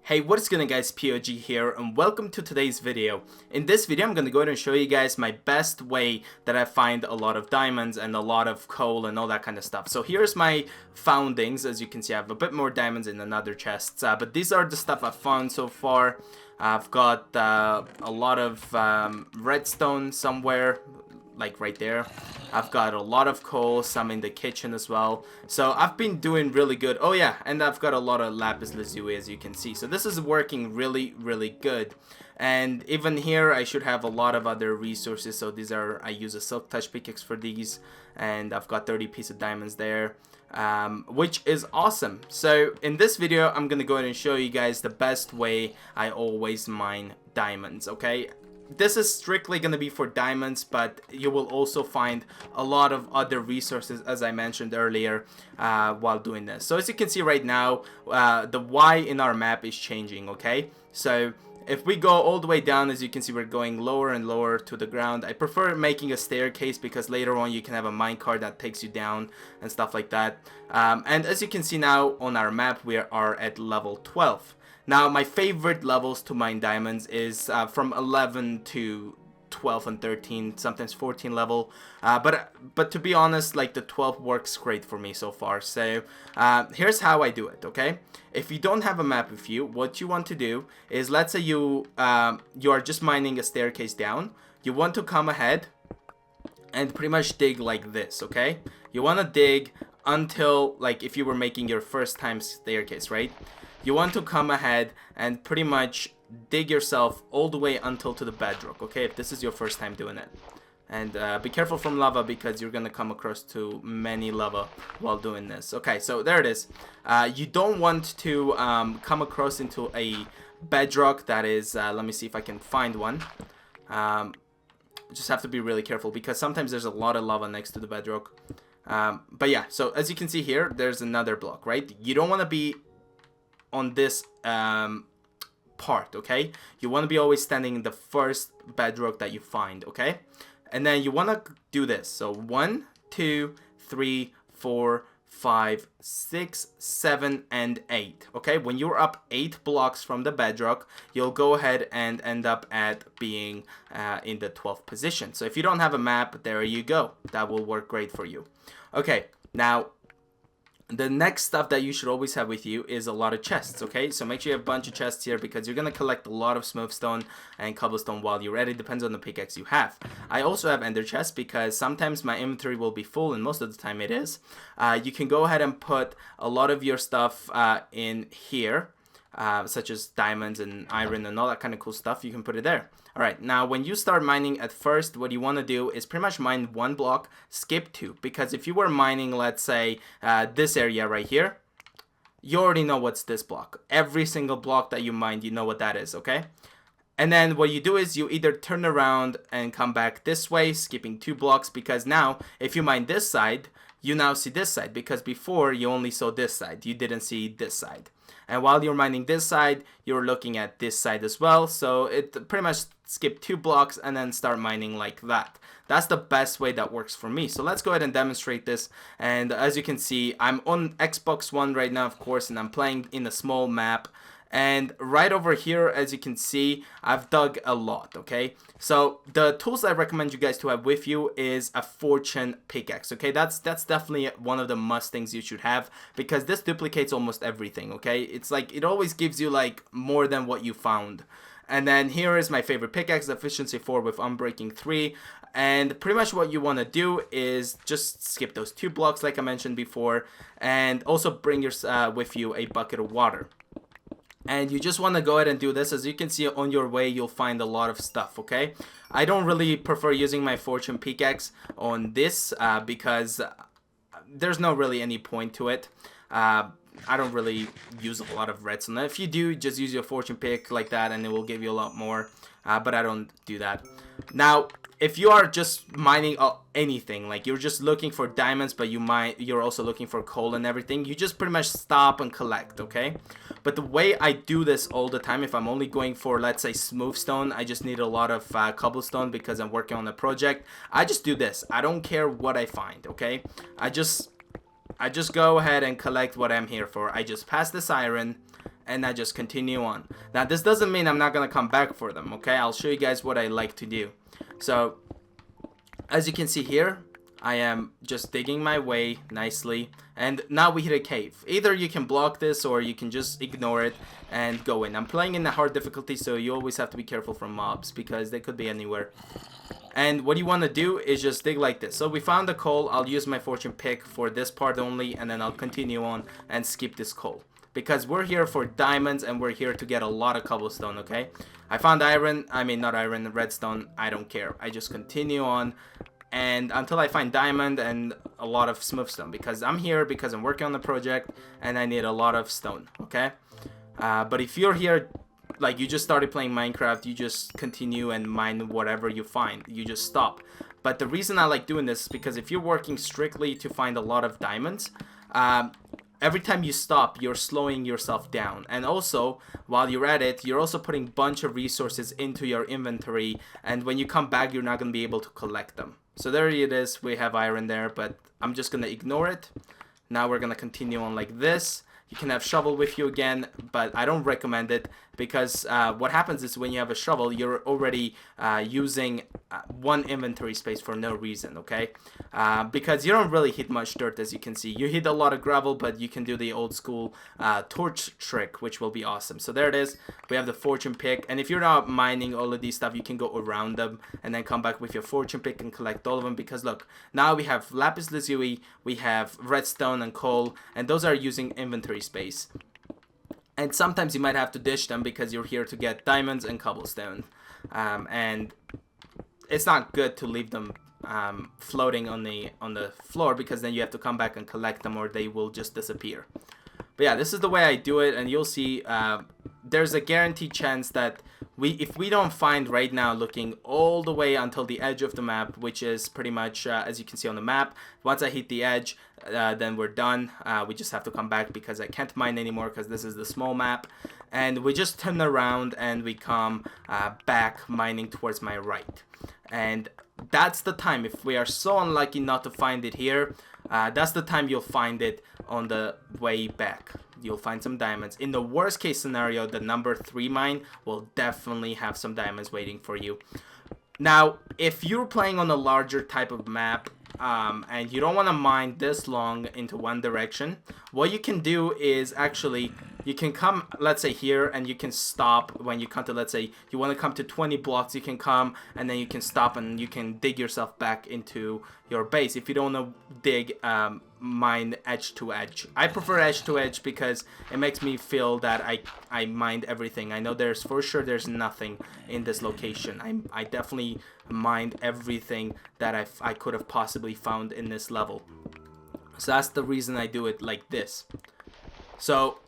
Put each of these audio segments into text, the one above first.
Hey, what's going on guys, POG here and welcome to today's video. In this video I'm going to go ahead and show you guys my best way that I find a lot of diamonds and a lot of coal and all that kind of stuff. So here's my foundings. As you can see, I have a bit more diamonds in another chest, but these are the stuff I've found so far. I've got a lot of redstone somewhere, like right there. I've got a lot of coal, some in the kitchen as well. So I've been doing really good. Oh yeah, and I've got a lot of lapis lazuli, as you can see. So this is working really good. And even here I should have a lot of other resources. So these are, I use a silk touch pickaxe for these, and I've got 30 pieces of diamonds there, which is awesome. So in this video I'm gonna go ahead and show you guys the best way I always mine diamonds. Okay, this is strictly going to be for diamonds, but you will also find a lot of other resources, as I mentioned earlier, while doing this. So as you can see right now, the Y in our map is changing, okay? So if we go all the way down, as you can see, we're going lower and lower to the ground. I prefer making a staircase because later on you can have a minecart that takes you down and stuff like that. And as you can see now on our map, we are at level 12. Now, my favorite levels to mine diamonds is from 11 to 12 and 13, sometimes 14 level. But to be honest, like the 12 works great for me so far. So here's how I do it, okay? If you don't have a map with you, what you want to do is, let's say you are just mining a staircase down. You want to come ahead and pretty much dig like this, okay? You want to dig until, like, if you were making your first time staircase, right? You want to come ahead and pretty much dig yourself all the way until to the bedrock, okay, if this is your first time doing it. And be careful from lava because you're gonna come across to many lava while doing this. Okay, so there it is. You don't want to come across into a bedrock that is, let me see if I can find one. Just have to be really careful because sometimes there's a lot of lava next to the bedrock. But yeah, so as you can see here, there's another block, right? You don't want to be on this part, okay? You want to be always standing in the first bedrock that you find, okay? And then you want to do this. So 1, 2, 3, 4, 5, 6, 7, and 8. Okay, when you're up 8 blocks from the bedrock, you'll go ahead and end up at being in the 12th position. So if you don't have a map, there you go. That will work great for you. Okay, now the next stuff that you should always have with you is a lot of chests, okay? So make sure you have a bunch of chests here because you're going to collect a lot of smooth stone and cobblestone while you're at it. Depends on the pickaxe you have. I also have ender chests because sometimes my inventory will be full, and most of the time it is. You can go ahead and put a lot of your stuff in here, such as diamonds and iron and all that kind of cool stuff. You can put it there. Alright, now when you start mining, at first what you want to do is pretty much mine 1 block, skip 2, because if you were mining, let's say, this area right here, you already know what's this block. Every single block that you mined, you know what that is, okay? And then what you do is you either turn around and come back this way, skipping 2 blocks, because now if you mine this side, you now see this side, because before you only saw this side, you didn't see this side. And while you're mining this side, you're looking at this side as well. So it pretty much skip 2 blocks and then start mining like that. That's the best way that works for me. So let's go ahead and demonstrate this. And as you can see, I'm on Xbox One right now, of course, and I'm playing in a small map. And right over here, as you can see, I've dug a lot, okay? So the tools I recommend you guys to have with you is a fortune pickaxe, okay? That's definitely one of the must things you should have because this duplicates almost everything, okay? It's like it always gives you like more than what you found. And then here is my favorite pickaxe, efficiency 4 with unbreaking 3. And pretty much what you want to do is just skip those 2 blocks like I mentioned before, and also bring your with you a bucket of water. And you just want to go ahead and do this. As you can see on your way, you'll find a lot of stuff, okay? I don't really prefer using my fortune pickaxe on this because there's no really any point to it. I don't really use a lot of redstone. If you do, just use your fortune pick like that and it will give you a lot more. But I don't do that. Now, if you are just mining anything, like you're just looking for diamonds, but you're also looking for coal and everything, you just pretty much stop and collect, okay? But the way I do this all the time, if I'm only going for, let's say, smooth stone, I just need a lot of cobblestone because I'm working on a project. I just do this. I don't care what I find, okay? I just go ahead and collect what I'm here for. I just pass this iron and I just continue on. Now this doesn't mean I'm not gonna come back for them, okay? I'll show you guys what I like to do. So as you can see here, I am just digging my way nicely, and now we hit a cave. Either you can block this or you can just ignore it and go in. I'm playing in a hard difficulty, so you always have to be careful from mobs because they could be anywhere. And what you want to do is just dig like this. So we found the coal. I'll use my fortune pick for this part only, and then I'll continue on and skip this coal, because we're here for diamonds and we're here to get a lot of cobblestone, okay? I found iron, I mean not iron, redstone, I don't care. I just continue on and until I find diamond and a lot of smooth stone, because I'm here because I'm working on the project and I need a lot of stone, okay? But if you're here, like you just started playing Minecraft, you just continue and mine whatever you find. You just stop. But the reason I like doing this is because if you're working strictly to find a lot of diamonds, every time you stop, you're slowing yourself down. And also, while you're at it, you're also putting a bunch of resources into your inventory. And when you come back, you're not going to be able to collect them. So there it is. We have iron there, but I'm just going to ignore it. Now we're going to continue on like this. You can have shovel with you again, but I don't recommend it because what happens is when you have a shovel, you're already using one inventory space for no reason, okay? Because you don't really hit much dirt, as you can see. You hit a lot of gravel, but you can do the old school torch trick, which will be awesome. So there it is. We have the fortune pick, and if you're not mining all of these stuff, you can go around them and then come back with your fortune pick and collect all of them, because look, now we have lapis lazuli, we have redstone and coal, and those are using inventory space. And sometimes you might have to dish them because you're here to get diamonds and cobblestone, and it's not good to leave them floating on the floor, because then you have to come back and collect them or they will just disappear. But yeah, this is the way I do it, and you'll see there's a guaranteed chance that if we don't find right now, looking all the way until the edge of the map, which is pretty much as you can see on the map, once I hit the edge, then we're done. We just have to come back because I can't mine anymore because this is the small map, and we just turn around and we come back mining towards my right. And that's the time, if we are so unlucky not to find it here, that's the time you'll find it on the way back. You'll find some diamonds. In the worst case scenario, the number 3 mine will definitely have some diamonds waiting for you. Now, if you're playing on a larger type of map, and you don't want to mine this long into one direction, what you can do is actually you can come, let's say here, and you can stop when you come to, let's say you want to come to 20 blocks, you can come and then you can stop and you can dig yourself back into your base. If you don't want to dig, mine edge to edge. I prefer edge to edge because it makes me feel that I mined everything. I know there's for sure there's nothing in this location. I definitely mined everything that I could have possibly found in this level. So that's the reason I do it like this. So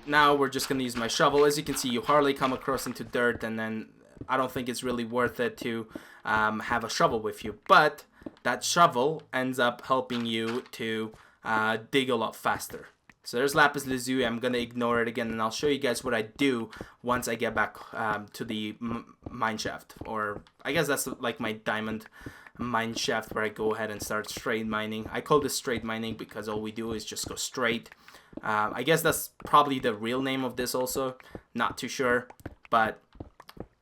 now we're just gonna use my shovel. As you can see, you hardly come across into dirt, and then I don't think it's really worth it to have a shovel with you. But that shovel ends up helping you to dig a lot faster. So there's lapis lazuli. I'm gonna ignore it again, and I'll show you guys what I do once I get back to the mine shaft, or I guess that's like my diamond mine shaft, where I go ahead and start straight mining. I call this straight mining because all we do is just go straight. I guess that's probably the real name of this also, not too sure, but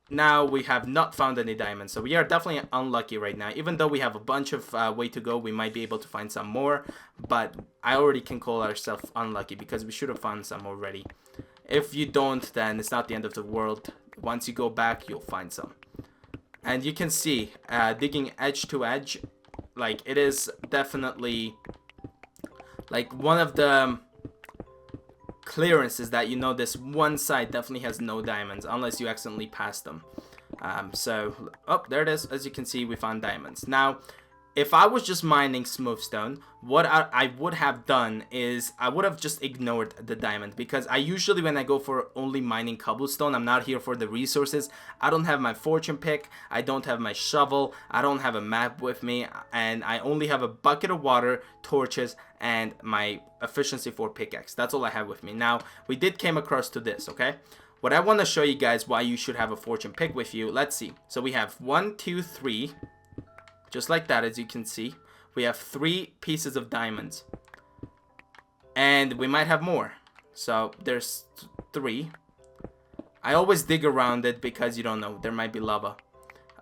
now we have not found any diamonds, so we are definitely unlucky right now. Even though we have a bunch of way to go, we might be able to find some more, but I already can call ourselves unlucky because we should have found some already. If you don't, then it's not the end of the world. Once you go back, you'll find some. And you can see, digging edge to edge, like it is definitely like one of the clearances that you know this one side definitely has no diamonds unless you accidentally pass them. So, oh, there it is. As you can see, we found diamonds. Now, if I was just mining smooth stone, what I would have done is I would have just ignored the diamond, because I usually, when I go for only mining cobblestone, I'm not here for the resources. I don't have my fortune pick, I don't have my shovel, I don't have a map with me, and I only have a bucket of water, torches, and my efficiency 4 pickaxe. That's all I have with me. Now, we did came across to this, okay? What I want to show you guys why you should have a fortune pick with you. Let's see. So we have 1, 2, 3. Just like that, as you can see. We have 3 pieces of diamonds. And we might have more. So there's 3. I always dig around it because you don't know, there might be lava.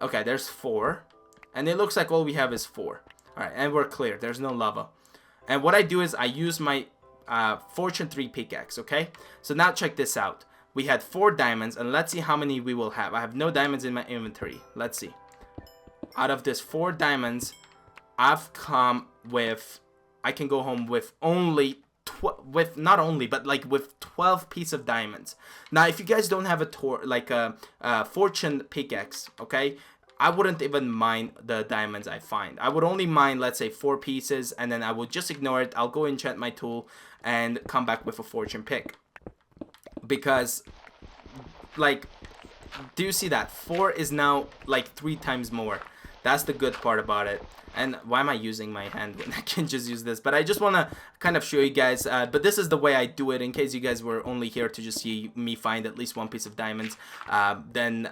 Okay, there's 4. And it looks like all we have is 4. Alright, and we're clear. There's no lava. And what I do is I use my Fortune 3 pickaxe, okay? So now check this out. We had 4 diamonds, and let's see how many we will have. I have no diamonds in my inventory. Let's see. Out of this 4 diamonds, I've come with... I can go home with only... not only, but like with 12 pieces of diamonds. Now, if you guys don't have a fortune pickaxe, okay, I wouldn't even mine the diamonds I find. I would only mine, let's say, 4 pieces, and then I would just ignore it. I'll go enchant my tool and come back with a fortune pick. Because, like, do you see that? 4 is now like 3 times more. That's the good part about it. And why am I using my hand when I can just use this? But I just want to kind of show you guys. But this is the way I do it, in case you guys were only here to just see me find at least 1 piece of diamonds. Then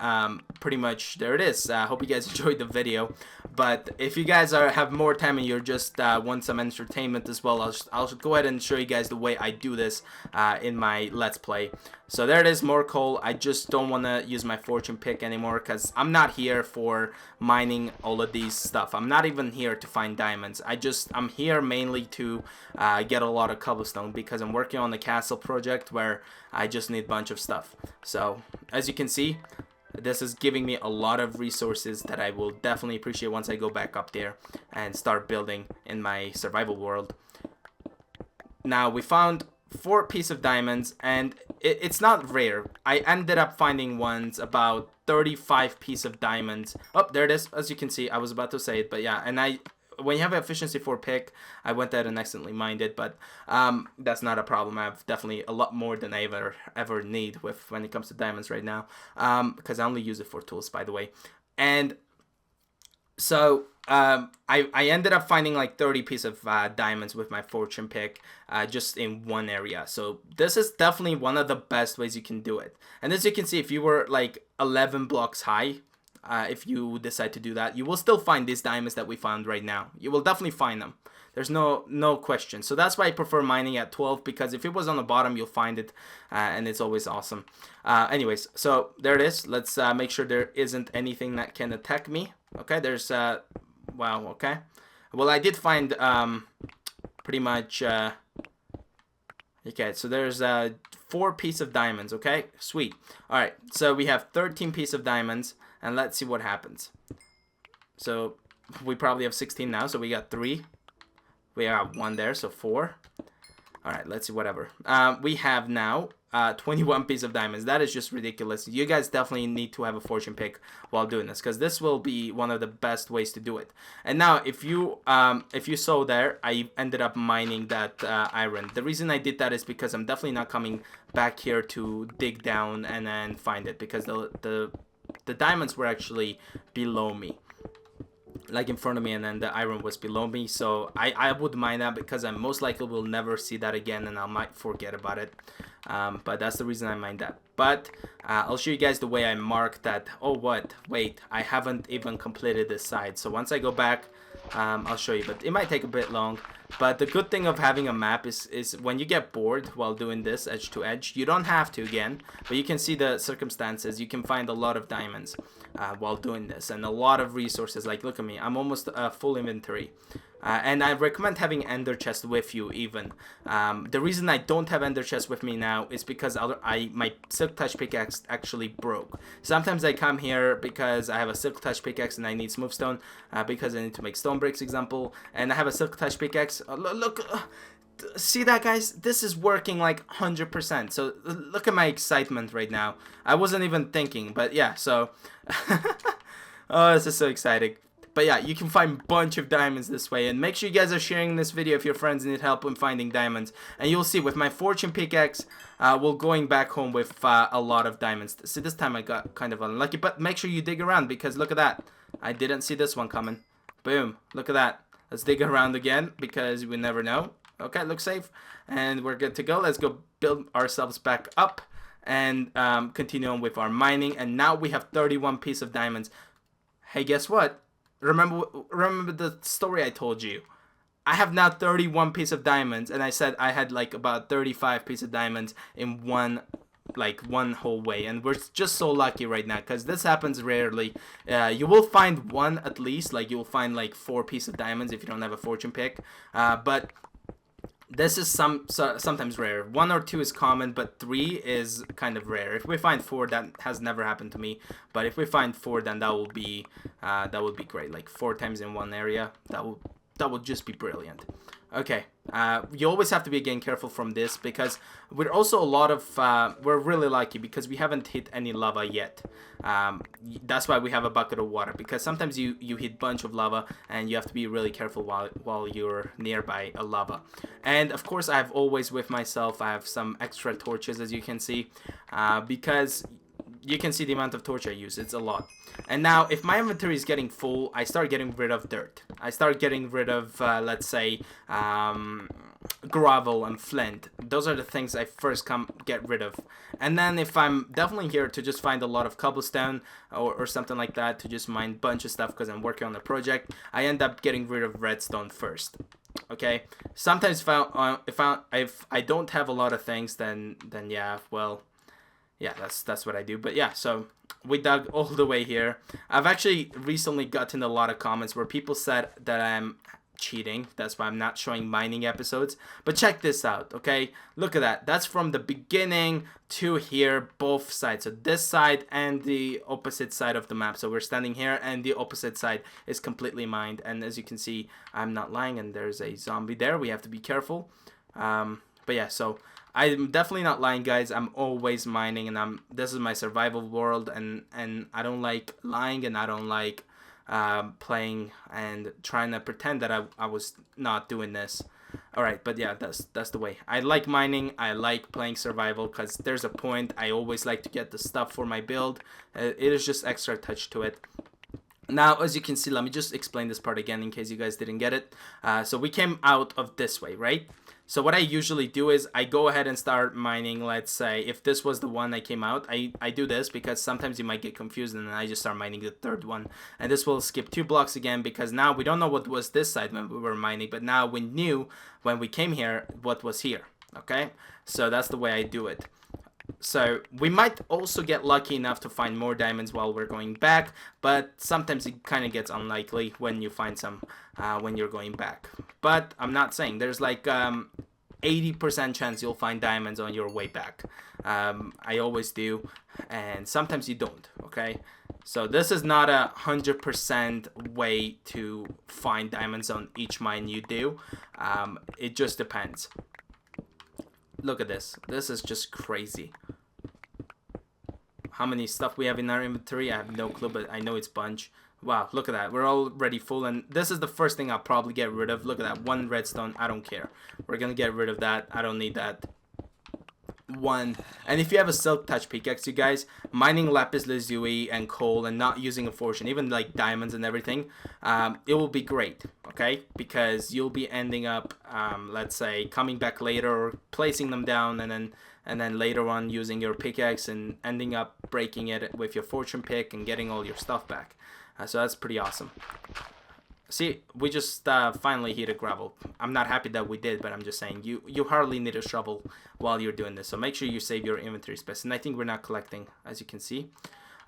pretty much there it is. Hope you guys enjoyed the video. But if you guys have more time and you're just want some entertainment as well, I'll go ahead and show you guys the way I do this in my Let's Play. So there it is, more coal. I just don't want to use my fortune pick anymore because I'm not here for mining all of these stuff. I'm not even here to find diamonds. I'm here mainly to get a lot of cobblestone because I'm working on the castle project where I just need a bunch of stuff. So as you can see, this is giving me a lot of resources that I will definitely appreciate once I go back up there and start building in my survival world. Now we found 4 pieces of diamonds, and it's not rare. I ended up finding ones about 35 pieces of diamonds. Oh, there it is. As you can see, I was about to say it, but yeah. And when you have an efficiency 4 pick, I went ahead and accidentally mined it, but that's not a problem. I have definitely a lot more than I ever need when it comes to diamonds right now, because I only use it for tools, by the way. And so I ended up finding like 30 pieces of diamonds with my fortune pick just in one area. So this is definitely one of the best ways you can do it. And as you can see, if you were like 11 blocks high, if you decide to do that, you will still find these diamonds that we found right now. You will definitely find them. There's no question. So that's why I prefer mining at 12, because if it was on the bottom, you'll find it, and it's always awesome. Anyways, so there it is. Let's make sure there isn't anything that can attack me. Okay, there's wow. Okay, well, I did find pretty much okay, so there's 4 pieces of diamonds. Okay, sweet. All right, so we have 13 pieces of diamonds, and let's see what happens. So we probably have 16 now, so we got 3. We have 1 there, so 4. All right, let's see, whatever. We have now 21 pieces of diamonds. That is just ridiculous. You guys definitely need to have a fortune pick while doing this, because this will be one of the best ways to do it. And now, if you saw there, I ended up mining that iron. The reason I did that is because I'm definitely not coming back here to dig down and then find it, because the diamonds were actually below me, like in front of me, and then the iron was below me. So I would mine that because I most likely will never see that again, and I might forget about it. But that's the reason I mined that. But I'll show you guys the way I mark that. Oh, wait, I haven't even completed this side. So once I go back, I'll show you, but it might take a bit long. But the good thing of having a map is when you get bored while doing this edge to edge, you don't have to again, but you can see the circumstances. You can find a lot of diamonds while doing this, and a lot of resources. Like, look at me, I'm almost full inventory. And I recommend having ender chest with you even. The reason I don't have ender chest with me now is because my silk touch pickaxe actually broke. Sometimes I come here because I have a silk touch pickaxe and I need smooth stone, because I need to make stone bricks, example, and I have a silk touch pickaxe. Look, see that, guys? This is working like 100%. So look at my excitement right now. I wasn't even thinking, but yeah, so oh, this is so exciting. But yeah, you can find a bunch of diamonds this way, and make sure you guys are sharing this video if your friends need help in finding diamonds. And you'll see with my fortune pickaxe, we're going back home with a lot of diamonds. See, this time I got kind of unlucky, but make sure you dig around, because look at that. I didn't see this one coming. Boom, look at that. Let's dig around again, because we never know. Okay, looks safe, and we're good to go. Let's go build ourselves back up and continue on with our mining. And now we have 31 pieces of diamonds. Hey, guess what? Remember the story I told you. I have now 31 piece of diamonds, and I said I had like about 35 piece of diamonds in one whole way, and we're just so lucky right now because this happens rarely. You will find one at least, like you'll find like 4 piece of diamonds if you don't have a fortune pick, but this is sometimes rare. 1 or 2 is common, but 3 is kind of rare. If we find 4, that has never happened to me, but if we find 4, then that would be great. Like 4 times in one area, that would just be brilliant. Okay, you always have to be again careful from this because we're also we're really lucky because we haven't hit any lava yet. That's why we have a bucket of water, because sometimes you hit bunch of lava and you have to be really careful while you're nearby a lava. And of course I have always with myself, I have some extra torches, as you can see, because you can see the amount of torch I use. It's a lot. And now if my inventory is getting full, I start getting rid of dirt. I start getting rid of let's say gravel and flint. Those are the things I first get rid of. And then if I'm definitely here to just find a lot of cobblestone or something like that, to just mine a bunch of stuff because I'm working on the project, I end up getting rid of redstone first. Okay, sometimes if I don't have a lot of things, then yeah, well, yeah, that's what I do. But yeah, so we dug all the way here. I've actually recently gotten a lot of comments where people said that I'm cheating. That's why I'm not showing mining episodes. But check this out, okay? Look at that. That's from the beginning to here, both sides. So this side and the opposite side of the map. So we're standing here and the opposite side is completely mined. And as you can see, I'm not lying and there's a zombie there. We have to be careful. But yeah, so I'm definitely not lying, guys. I'm always mining, and this is my survival world, and I don't like lying, and I don't like playing and trying to pretend that I was not doing this. All right, but yeah, that's the way. I like mining. I like playing survival because there's a point. I always like to get the stuff for my build. It is just extra touch to it. Now, as you can see, let me just explain this part again in case you guys didn't get it. So we came out of this way, right? So what I usually do is I go ahead and start mining. Let's say if this was the one I came out, I do this because sometimes you might get confused, and then I just start mining the third one. And this will skip 2 blocks again because now we don't know what was this side when we were mining, but now we knew when we came here what was here, okay? So that's the way I do it. So we might also get lucky enough to find more diamonds while we're going back, but sometimes it kind of gets unlikely when you find some when you're going back. But I'm not saying there's like 80% chance you'll find diamonds on your way back. I always do, and sometimes you don't, okay? So this is not 100% way to find diamonds on each mine you do. It just depends. Look at this. This is just crazy. How many stuff we have in our inventory? I have no clue, but I know it's a bunch. Wow, look at that. We're already full, and this is the first thing I'll probably get rid of. Look at that. 1 redstone. I don't care. We're gonna get rid of that. I don't need that. 1. And if you have a silk touch pickaxe, you guys, mining lapis lazuli and coal and not using a fortune, even like diamonds and everything, it will be great, okay? Because you'll be ending up let's say coming back later or placing them down, and then later on using your pickaxe and ending up breaking it with your fortune pick and getting all your stuff back. So that's pretty awesome. See, we just finally hit a gravel. I'm not happy that we did, but I'm just saying you hardly need a shovel while you're doing this. So make sure you save your inventory space. And I think we're not collecting, as you can see.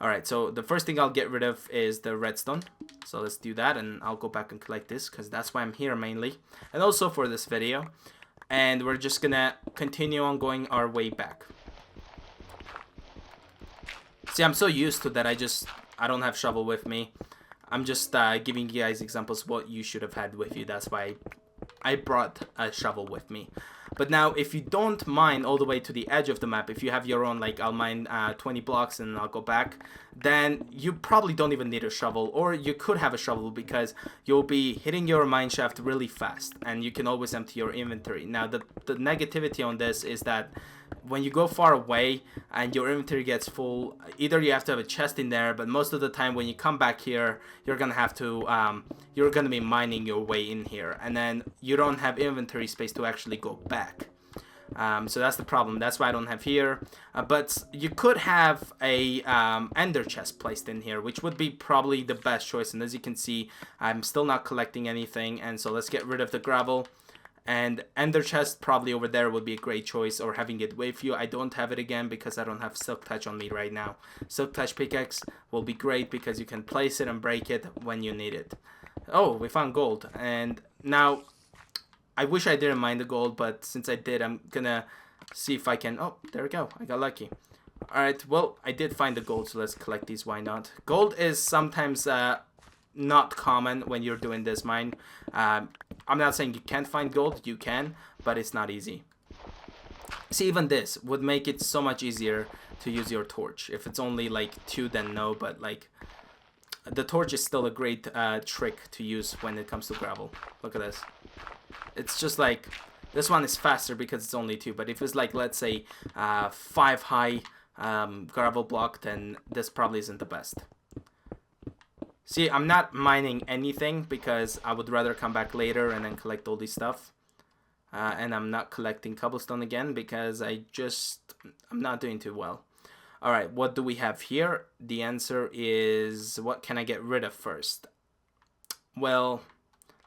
Alright, so the first thing I'll get rid of is the redstone. So let's do that, and I'll go back and collect this because that's why I'm here mainly. And also for this video. And we're just gonna continue on going our way back. See, I'm so used to that I don't have shovel with me. I'm just giving you guys examples of what you should have had with you. That's why I brought a shovel with me. But now, if you don't mine all the way to the edge of the map, if you have your own, like I'll mine 20 blocks and I'll go back, then you probably don't even need a shovel, or you could have a shovel because you'll be hitting your mine shaft really fast and you can always empty your inventory. Now, the negativity on this is that when you go far away and your inventory gets full, either you have to have a chest in there, but most of the time when you come back here, you're gonna have to you're gonna be mining your way in here, and then you don't have inventory space to actually go back. So that's the problem. That's why I don't have here. But you could have a ender chest placed in here, which would be probably the best choice. And as you can see, I'm still not collecting anything. And so let's get rid of the gravel. And ender chest probably over there would be a great choice, or having it with you. I don't have it again because I don't have silk touch on me right now. Silk touch pickaxe will be great because you can place it and break it when you need it. Oh, we found gold. And now I wish I didn't mine the gold, but since I did, I'm gonna see if I can. Oh, there we go. I got lucky. Alright, well, I did find the gold, so let's collect these. Why not? Gold is sometimes not common when you're doing this mine. I'm not saying you can't find gold. You can, but it's not easy. See, even this would make it so much easier to use your torch. If it's only like 2, then no, but like the torch is still a great trick to use when it comes to gravel. Look at this. It's just like, this one is faster because it's only 2, but if it's like, let's say 5 high gravel block, then this probably isn't the best. See, I'm not mining anything because I would rather come back later and then collect all this stuff. And I'm not collecting cobblestone again because I'm not doing too well. Alright, what do we have here? The answer is, what can I get rid of first? Well,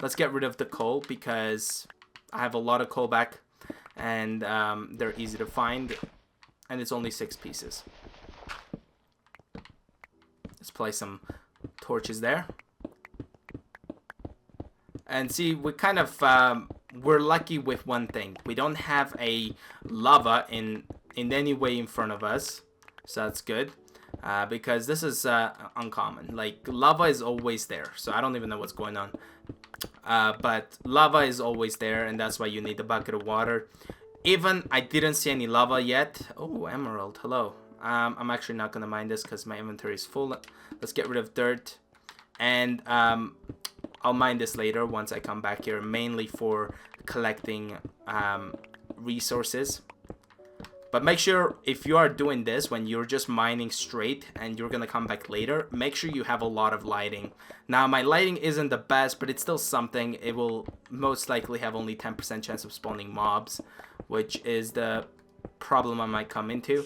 let's get rid of the coal because I have a lot of coal back. And they're easy to find. And it's only 6 pieces. Let's place some torches there. And see, we kind of we're lucky with one thing. We don't have a lava in any way in front of us, so that's good, because this is uncommon. Like, lava is always there, so I don't even know what's going on, but lava is always there, and that's why you need a bucket of water. Even I didn't see any lava yet. Oh, emerald, hello. I'm actually not gonna mine this because my inventory is full. Let's get rid of dirt, and I'll mine this later once I come back here, mainly for collecting resources. But make sure, if you are doing this when you're just mining straight and you're gonna come back later, make sure you have a lot of lighting. Now, my lighting isn't the best, but it's still something. It will most likely have only 10% chance of spawning mobs, which is the problem I might come into.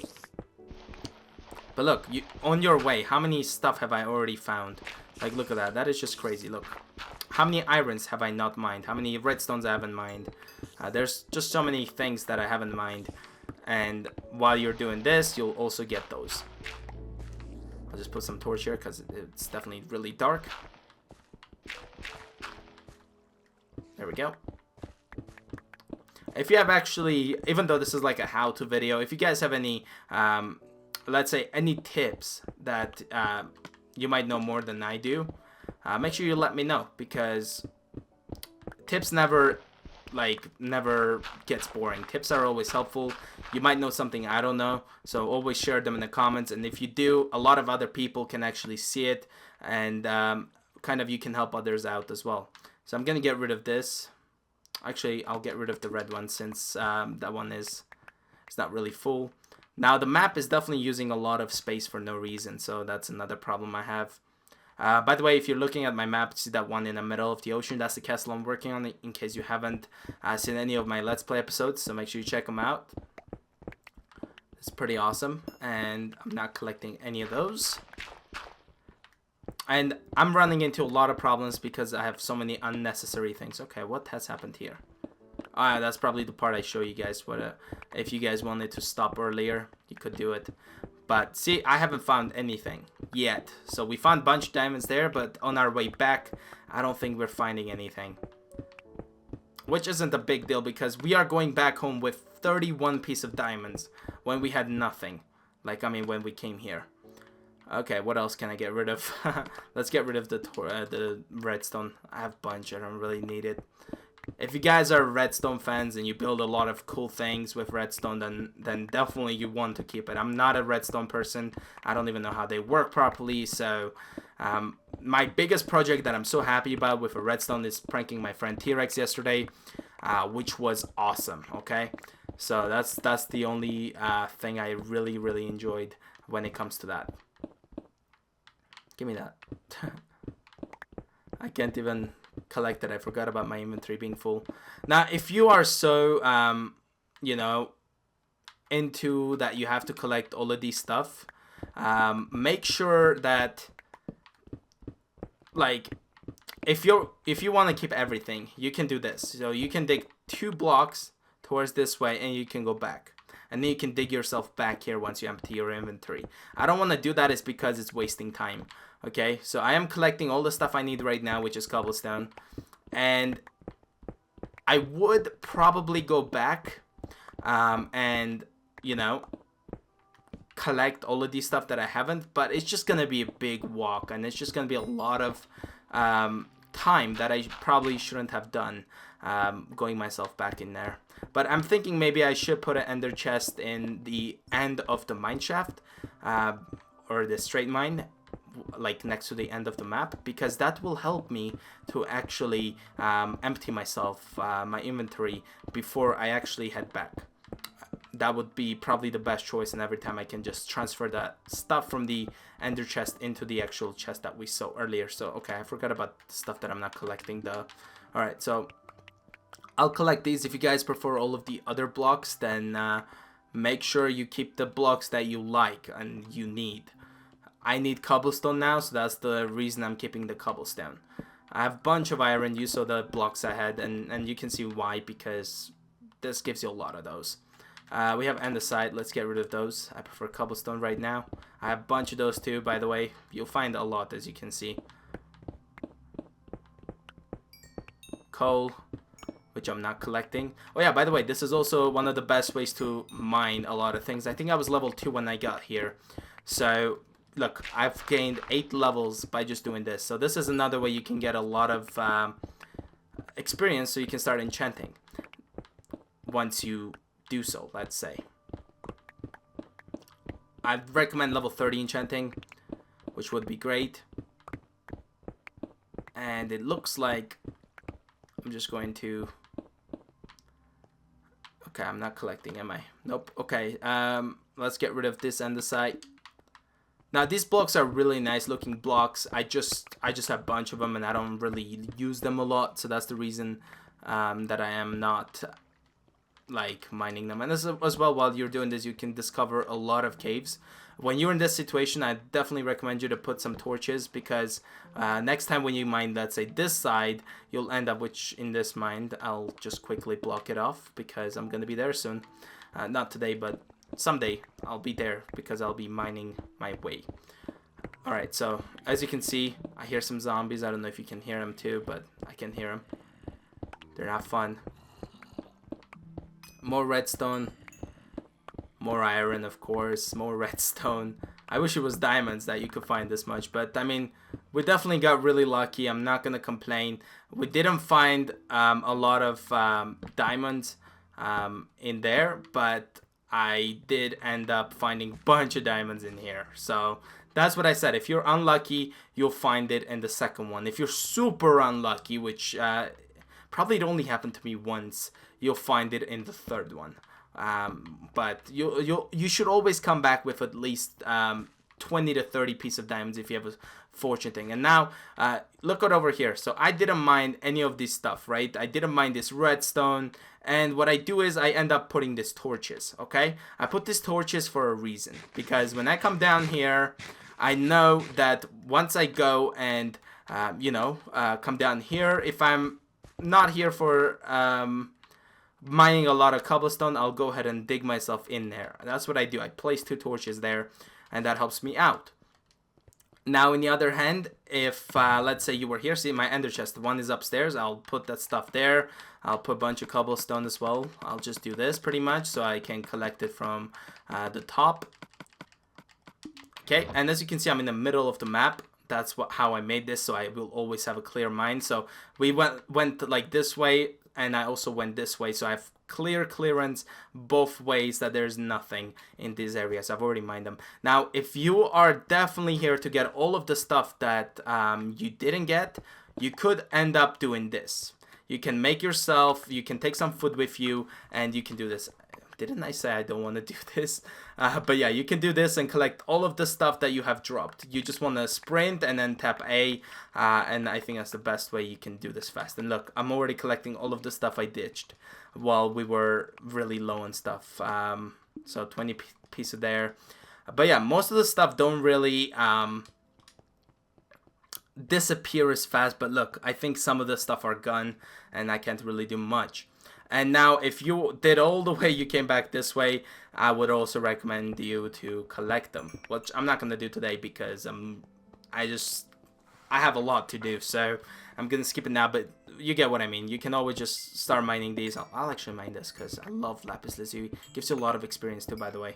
But look, on your way, how many stuff have I already found? Like, look at that. That is just crazy. Look. How many irons have I not mined? How many redstones I haven't mined? There's just so many things that I haven't mined. And while you're doing this, you'll also get those. I'll just put some torch here because it's definitely really dark. There we go. If you have actually, even though this is like a how-to video, if you guys have any, let's say, any tips that you might know more than I do, make sure you let me know, because tips never gets boring. Tips are always helpful. You might know something I don't know, so always share them in the comments, and if you do, a lot of other people can actually see it, and kind of you can help others out as well. So I'm gonna get rid of this. Actually, I'll get rid of the red one since that one it's not really full. Now the map is definitely using a lot of space for no reason, so that's another problem I have. By the way, if you're looking at my map, see that one in the middle of the ocean? That's the castle I'm working on, in case you haven't seen any of my Let's Play episodes, so make sure you check them out. It's pretty awesome, and I'm not collecting any of those. And I'm running into a lot of problems because I have so many unnecessary things. Okay, what has happened here? That's probably the part I show you guys. If you guys wanted to stop earlier, you could do it. But see, I haven't found anything yet. So we found a bunch of diamonds there, but on our way back, I don't think we're finding anything. Which isn't a big deal because we are going back home with 31 pieces of diamonds when we had nothing. Like, I mean, when we came here. Okay, what else can I get rid of? Let's get rid of the redstone. I have a bunch. I don't really need it. If you guys are redstone fans and you build a lot of cool things with redstone, then definitely you want to keep it. I'm not a redstone person. I don't even know how they work properly. So my biggest project that I'm so happy about with a redstone is pranking my friend T-Rex yesterday, which was awesome. Okay, so that's the only thing I really enjoyed when it comes to that. Give me that. I can't even collect it. I forgot about my inventory being full. Now, if you are so you know, into that you have to collect all of these stuff, make sure that, like, if you want to keep everything, you can do this. So you can dig 2 blocks towards this way and you can go back, and then you can dig yourself back here once you empty your inventory. I don't want to do that is because it's wasting time. Okay, so I am collecting all the stuff I need right now, which is cobblestone, and I would probably go back and, you know, collect all of these stuff that I haven't, but it's just gonna be a big walk, and it's just gonna be a lot of time that I probably shouldn't have done, going myself back in there. But I'm thinking maybe I should put an ender chest in the end of the mine shaft, or the straight mine, like next to the end of the map, because that will help me to actually empty myself, my inventory, before I actually head back. That would be probably the best choice, and every time I can just transfer that stuff from the ender chest into the actual chest that we saw earlier. So okay, I forgot about the stuff that I'm not collecting though. Alright, so I'll collect these. If you guys prefer all of the other blocks, then make sure you keep the blocks that you like and you need. I need cobblestone now, so that's the reason I'm keeping the cobblestone. I have a bunch of iron. You saw the blocks I had, and you can see why, because this gives you a lot of those. We have andesite. Let's get rid of those. I prefer cobblestone right now. I have a bunch of those too, by the way. You'll find a lot, as you can see. Coal, which I'm not collecting. Oh yeah, by the way, this is also one of the best ways to mine a lot of things. I think I was level 2 when I got here. So look, I've gained 8 levels by just doing this. So this is another way you can get a lot of experience, so you can start enchanting once you do so, let's say. I'd recommend level 30 enchanting, which would be great. And it looks like I'm just going to... Okay, I'm not collecting, am I? Nope. Okay, let's get rid of this andesite. Now these blocks are really nice looking blocks. I just have a bunch of them and I don't really use them a lot, so that's the reason that I am not like mining them. And as well, while you're doing this, you can discover a lot of caves. When you're in this situation, I definitely recommend you to put some torches, because next time when you mine, let's say this side, you'll end up, which in this mine, I'll just quickly block it off because I'm gonna be there soon. Not today, but someday I'll be there because I'll be mining my way. Alright, so as you can see, I hear some zombies. I don't know if you can hear them too, but I can hear them. They're not fun. More redstone, more iron, of course, more redstone. I wish it was diamonds that you could find this much, but I mean, we definitely got really lucky. I'm not gonna complain. We didn't find a lot of diamonds in there, but I did end up finding a bunch of diamonds in here. So that's what I said. If you're unlucky, you'll find it in the second one. If you're super unlucky, which probably it only happened to me once, you'll find it in the third one. But you should always come back with at least 20 to 30 pieces of diamonds if you have a fortune thing. And now look at over here. So I didn't mine any of this stuff, right? I didn't mine this redstone, and what I do is I end up putting these torches. Okay, I put these torches for a reason, because when I come down here, I know that once I go and come down here, if I'm not here for mining a lot of cobblestone, I'll go ahead and dig myself in there. That's what I do. I place 2 torches there, and that helps me out. Now, on the other hand, if let's say you were here, see my ender chest, one is upstairs, I'll put that stuff there. I'll put a bunch of cobblestone as well. I'll just do this pretty much so I can collect it from the top. Okay, and as you can see, I'm in the middle of the map. That's how I made this, so I will always have a clear mine. So we went like this way, and I also went this way, so I have clearance both ways, that there's nothing in these areas. I've already mined them. Now, if you are definitely here to get all of the stuff that you didn't get, you could end up doing this. You can make yourself, you can take some food with you, and you can do this. Didn't I say I don't want to do this? But yeah, you can do this and collect all of the stuff that you have dropped. You just want to sprint and then tap A, and I think that's the best way you can do this fast. And look, I'm already collecting all of the stuff I ditched. while we were really low on stuff. So 20 pieces there. But yeah, most of the stuff don't really disappear as fast. But look, I think some of the stuff are gone, and I can't really do much. And now, if you did all the way, you came back this way, I would also recommend you to collect them, which I'm not gonna do today because I have a lot to do, so I'm gonna skip it now. But you get what I mean. You can always just start mining these. I'll actually mine this because I love lapis lazuli. Gives you a lot of experience too, by the way.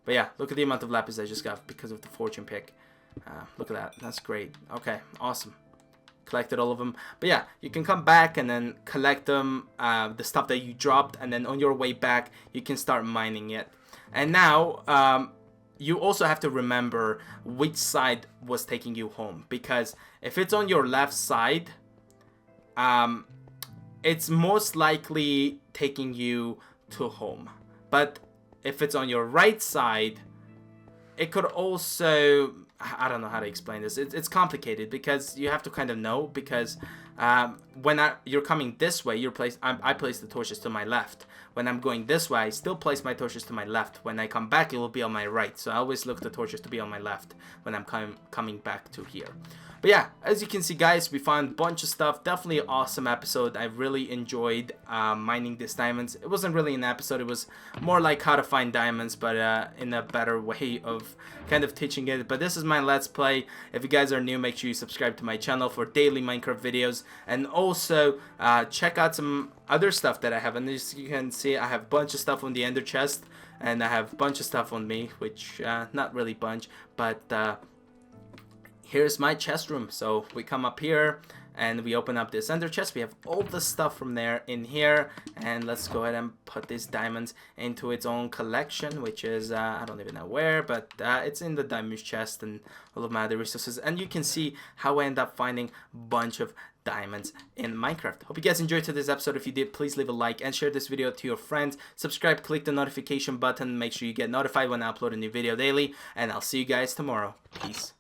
But yeah, look at the amount of lapis I just got because of the fortune pick. Look at that. That's great. Okay, awesome. Collected all of them. But yeah, you can come back and then collect them, the stuff that you dropped, and then on your way back you can start mining it. And now you also have to remember which side was taking you home, because if it's on your left side, it's most likely taking you to home. But if it's on your right side, it could also, I don't know how to explain this. It's complicated because you have to kind of know, because when you're coming this way, I place the torches to my left. When I'm going this way, I still place my torches to my left. When I come back, it will be on my right. So I always look the torches to be on my left when I'm coming back to here. But yeah, as you can see, guys, we found a bunch of stuff. Definitely an awesome episode. I really enjoyed mining these diamonds. It wasn't really an episode. It was more like how to find diamonds, but in a better way of kind of teaching it. But this is my Let's Play. If you guys are new, make sure you subscribe to my channel for daily Minecraft videos. And also check out some other stuff that I have. And as you can see, I have a bunch of stuff on the ender chest. And I have a bunch of stuff on me, which not really bunch, but here's my chest room. So we come up here and we open up this ender chest. We have all the stuff from there in here, and let's go ahead and put these diamonds into its own collection, which is I don't even know where, but it's in the diamond chest and all of my other resources. And you can see how I end up finding a bunch of diamonds in Minecraft. Hope you guys enjoyed today's episode. If you did, please leave a like and share this video to your friends. Subscribe, click the notification button, make sure you get notified when I upload a new video daily, and I'll see you guys tomorrow. Peace.